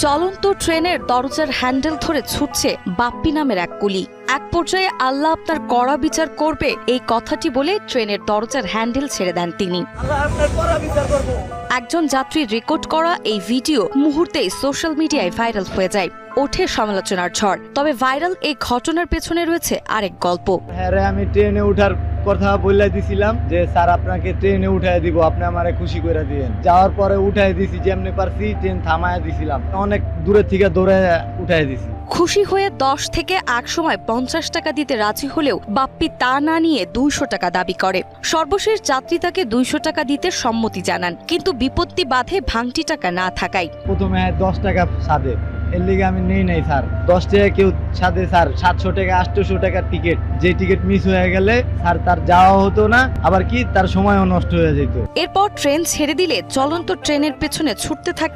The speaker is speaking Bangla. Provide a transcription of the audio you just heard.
চলন্ত ট্রেনের দরজার হ্যান্ডেল ধরে ছুটছে বাপ্পি নামের এক কুলি। এক পর্যায়ে আল্লাহ আপনার কড়া বিচার করবে এই কথাটি বলে ট্রেনের দরজার হ্যান্ডেল ছেড়ে দেন তিনি। একজন যাত্রীর রেকর্ড করা এই ভিডিও মুহূর্তেই সোশ্যাল মিডিয়ায় ভাইরাল হয়ে যায়। ওঠে সমালোচনার ঝড়। তবে ভাইরাল এই ঘটনার পেছনে রয়েছে আরেক গল্প। হ্যাঁ রে, আমি ট্রেনে উঠার কথা বলে দিছিলাম যে স্যার আপনাকে ট্রেনে উঠাই দিব, আপনি আমারে খুশি করে দিবেন। যাওয়ার পরে উঠাই দিছি, যেমনি পারছি ট্রেন থামায় দিছিলাম, অনেক দূরে থেকে দৌড়ে উঠাই দিছি। খুশি হয়ে 10 থেকে এক সময় 50 টাকা দিতে রাজি হলেও বাপ্পি তা না নিয়ে 200 টাকা দাবি করে। সর্বশেষ যাত্রী তাকে 200 টাকা দিতে সম্মতি জানান, কিন্তু বিপত্তি বাধে ভাঙটি টাকা না থাকায়। প্রথমে 10 টাকা সাদে, এর লিগে আমি নেই নাই স্যার। 10 টাকা কেউ সাদে স্যার, 700 টাকা 800 টাকার টিকিট, যে টিকিট মিস হয়ে গেলে স্যার তার যাওয়া হতো না, আবার কি তার সময়ও নষ্ট হয়ে যেত। এরপর ট্রেন ছেড়ে দিলে চলন্ত ট্রেনের পেছনে ছুটতে থাকে